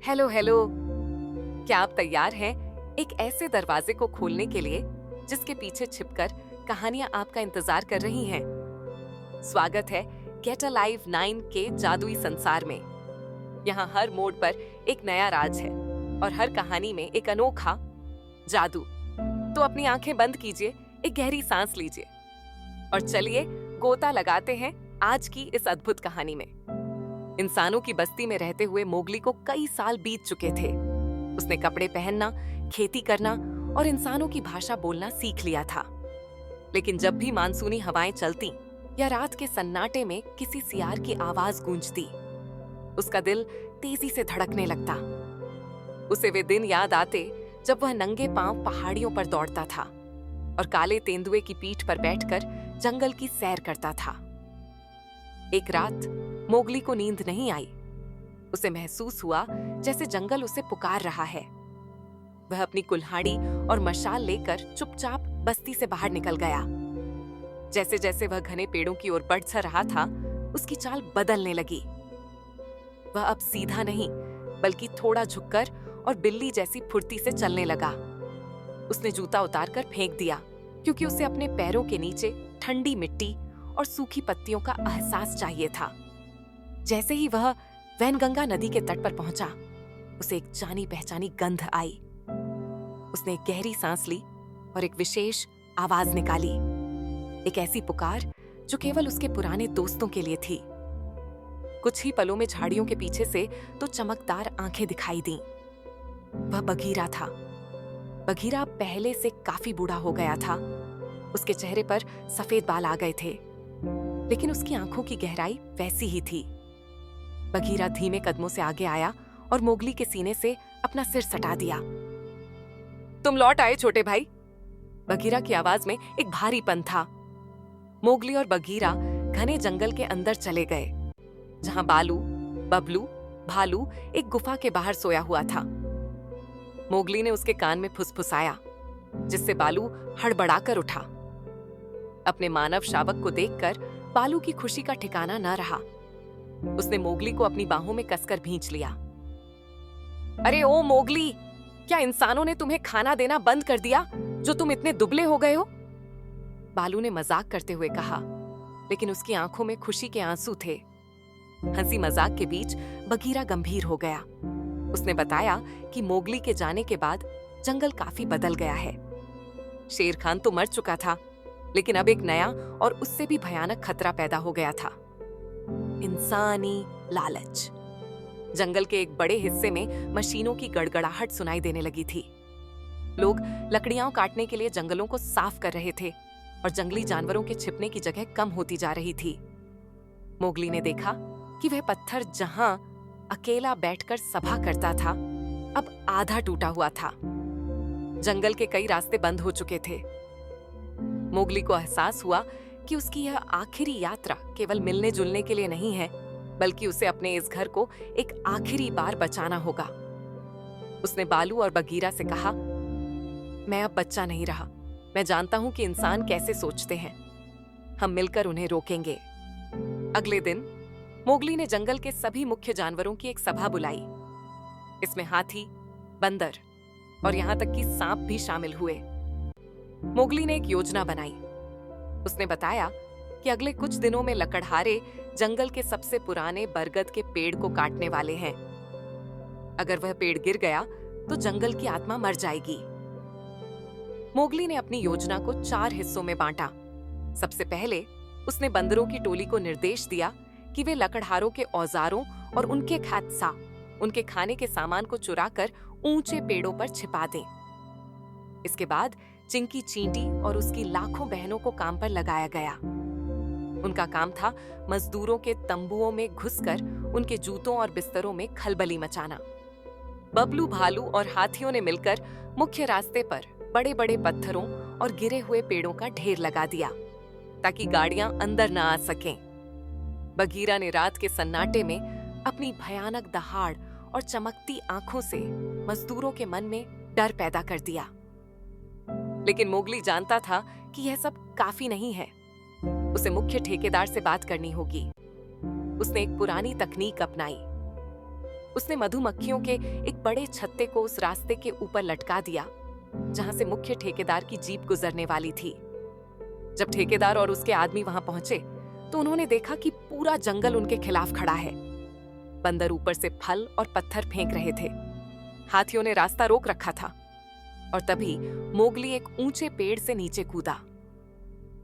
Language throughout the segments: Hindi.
Hello hello. क्या आप तैयार हैं एक ऐसे दरवाजे को खोलने के लिए जिसके पीछे छिपकर कहानियां आपका इंतजार कर रही हैं? स्वागत है गेट अलाइव 9 के जादुई संसार में। यहाँ हर मोड़ पर एक नया राज है और हर कहानी में एक अनोखा जादू। तो अपनी आंखें बंद कीजिए, एक गहरी सांस लीजिए और चलिए गोता लगाते हैं आज की इस अद्भुत कहानी में। इंसानों की बस्ती में रहते हुए मोगली को कई साल बीत चुके थे। उसने कपड़े पहनना, खेती करना और इंसानों की भाषा बोलना सीख लिया था। लेकिन जब भी मानसूनी हवाएं चलती या रात के सन्नाटे में किसी सियार की आवाज गूंजती, उसका दिल तेजी से धड़कने लगता। उसे वे दिन याद आते जब वह नंगे पांव पहाड़ियों पर दौड़ता था और काले तेंदुए की पीठ पर बैठकर जंगल की सैर करता था। एक रात मोगली को नींद नहीं आई। उसे महसूस हुआ जैसे जंगल उसे पुकार रहा है। वह अपनी कुल्हाड़ी और मशाल लेकर चुपचाप बस्ती से बाहर निकल गया। जैसे जैसे वह घने पेड़ों की ओर बढ़ रहा था, उसकी चाल बदलने लगी। वह अब सीधा नहीं बल्कि थोड़ा झुककर और बिल्ली जैसी फुर्ती से चलने लगा। उसने जूता उतारकर फेंक दिया क्योंकि उसे अपने पैरों के नीचे ठंडी मिट्टी और सूखी पत्तियों का एहसास चाहिए था। जैसे ही वह वैनगंगा नदी के तट पर पहुंचा, उसे एक जानी पहचानी गंध आई। उसने एक गहरी सांस ली और एक विशेष आवाज निकाली, एक ऐसी पुकार जो केवल उसके पुराने दोस्तों के लिए थी। कुछ ही पलों में झाड़ियों के पीछे से तो चमकदार आंखें दिखाई दीं। वह बघीरा था। बघीरा पहले से काफी बूढ़ा हो गया था। उसके चेहरे पर सफेद बाल आ गए थे, लेकिन उसकी आंखों की गहराई वैसी ही थी। बघीरा धीमे कदमों से आगे आया और मोगली के सीने से अपना सिर सटा दिया। तुम लौट आए छोटे भाई। बघीरा की आवाज में एक भारीपन था। मोगली और बघीरा घने जंगल के अंदर चले गए, जहां बालू, बबलू, भालू एक गुफा के बाहर सोया हुआ था। मोगली ने उसके कान में फुसफुसाया, जिससे बालू हड़बड़ाकर उठा। अपने मानव शावक को देखकर बालू की खुशी का ठिकाना न रहा। उसने मोगली को अपनी बाहों में कसकर भींच लिया। अरे ओ मोगली, क्या इंसानों ने तुम्हें खाना देना बंद कर दिया जो तुम इतने दुबले हो गए हो? बालू ने मजाक करते हुए कहा, लेकिन उसकी आंखों में खुशी के आंसू थे। हंसी मजाक के बीच बघीरा गंभीर हो गया। उसने बताया कि मोगली के जाने के बाद जंगल काफी बदल गया है। शेर खान तो मर चुका था, लेकिन अब एक नया और उससे भी भयानक खतरा पैदा हो गया था, इंसानी लालच। जंगल के एक बड़े हिस्से में मशीनों की गड़गड़ाहट सुनाई देने लगी थी। लोग लकड़ियां काटने के लिए जंगलों को साफ कर रहे थे और जंगली जानवरों के छिपने की जगह कम होती जा रही थी। मोगली ने देखा कि वह पत्थर जहां अकेला बैठकर सभा करता था, अब आधा टूटा हुआ था। जंगल के कई रास्ते बंद हो चुके थे। मोगली को एहसास हुआ कि उसकी यह आखिरी यात्रा केवल मिलने जुलने के लिए नहीं है, बल्कि उसे अपने इस घर को एक आखिरी बार बचाना होगा। उसने बालू और बघीरा से कहा, मैं अब बच्चा नहीं रहा। मैं जानता हूं कि इंसान कैसे सोचते हैं। हम मिलकर उन्हें रोकेंगे। अगले दिन मोगली ने जंगल के सभी मुख्य जानवरों की एक सभा बुलाई। इसमें हाथी, बंदर और यहां तक कि सांप भी शामिल हुए। मोगली ने एक योजना बनाई। उसने बताया कि अगले कुछ दिनों में लकड़हारे जंगल के सबसे पुराने बरगद के पेड़ को काटने वाले हैं। अगर वह पेड़ गिर गया तो जंगल की आत्मा मर जाएगी। मोगली ने अपनी योजना को 4 हिस्सों में बांटा। सबसे पहले उसने बंदरों की टोली को निर्देश दिया कि वे लकड़हारों के औजारों और उनके खात्सा, उनके खाने के सामान को चुराकर ऊंचे पेड़ों पर छिपा दें। इसके बाद चिंकी चींटी और उसकी लाखों बहनों को काम पर लगाया गया। उनका काम था मजदूरों के तंबुओं में घुसकर उनके जूतों और बिस्तरों में खलबली मचाना। बबलू, भालू और हाथियों ने मिलकर मुख्य रास्ते पर बड़े बड़े पत्थरों और गिरे हुए पेड़ों का ढेर लगा दिया ताकि गाड़ियां अंदर न आ सकें। बघीरा ने रात के सन्नाटे में अपनी भयानक दहाड़ और चमकती आंखों से मजदूरों के मन में डर पैदा कर दिया। लेकिन मोगली जानता था कि यह सब काफी नहीं है। उसे मुख्य ठेकेदार से बात करनी होगी। उसने एक पुरानी तकनीक अपनाई। उसने मधुमक्खियों के एक बड़े छत्ते को उस रास्ते के ऊपर लटका दिया जहां से मुख्य ठेकेदार की जीप गुजरने वाली थी। जब ठेकेदार और उसके आदमी वहां पहुंचे तो उन्होंने देखा कि पूरा जंगल उनके खिलाफ खड़ा है। बंदर ऊपर से फल और पत्थर फेंक रहे थे। हाथियों ने रास्ता रोक रखा था और तभी मोगली एक ऊंचे पेड़ से नीचे कूदा।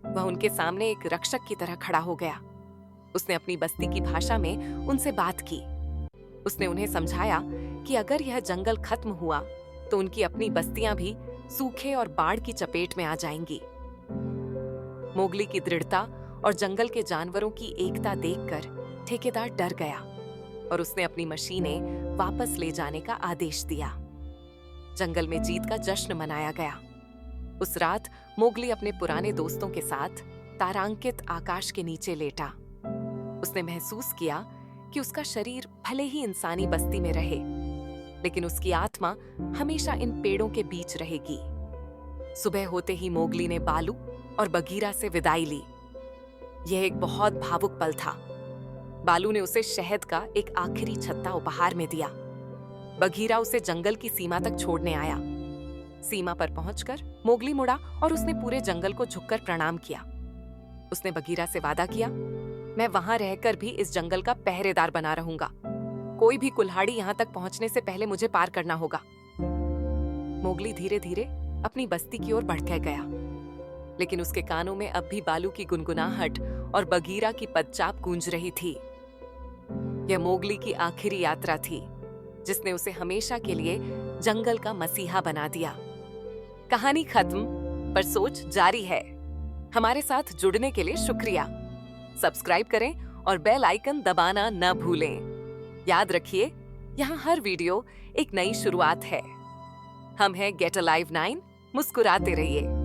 वह उनके सामने एक रक्षक की तरह खड़ा हो गया। उसने अपनी बस्ती की भाषा में उनसे बात की। उसने उन्हें समझाया कि अगर यह जंगल खत्म हुआ तो उनकी अपनी बस्तियां भी सूखे और बाढ़ की चपेट में आ जाएंगी। मोगली की दृढ़ता और जंगल के जानवरों की एकता देखकर ठेकेदार डर गया और उसने अपनी मशीनें वापस ले जाने का आदेश दिया। जंगल में जीत का जश्न मनाया गया। उस रात मोगली अपने पुराने दोस्तों के साथ तारांकित आकाश के नीचे लेटा। उसने महसूस किया कि उसका शरीर भले ही इंसानी बस्ती में रहे, लेकिन उसकी आत्मा हमेशा इन पेड़ों के बीच रहेगी। सुबह होते ही मोगली ने बालू और बगीरा से विदाई ली। यह एक बहुत भावुक पल था। बालू ने उसे शहद का एक आखिरी छत्ता उपहार में दिया। बगीरा उसे जंगल की सीमा तक छोड़ने आया। सीमा पर पहुंचकर मोगली मुड़ा और उसने पूरे जंगल को झुककर प्रणाम किया। उसने बगीरा से वादा किया, मैं वहां रहकर भी इस जंगल का पहरेदार बना रहूंगा। कोई भी कुल्हाड़ी यहां तक पहुंचने से पहले मुझे पार करना होगा। मोगली धीरे धीरे अपनी बस्ती की ओर बढ़ते गया, लेकिन उसके कानों में अब भी बालू की गुनगुनाहट और बगीरा की पदचाप गूंज रही थी। यह मोगली की आखिरी यात्रा थी, जिसने उसे हमेशा के लिए जंगल का मसीहा बना दिया। कहानी खत्म, पर सोच जारी है। हमारे साथ जुड़ने के लिए शुक्रिया। सब्सक्राइब करें और बेल आइकन दबाना न भूलें। याद रखिए, यहाँ हर वीडियो एक नई शुरुआत है। हम हैं गेट अलाइव 9। मुस्कुराते रहिए।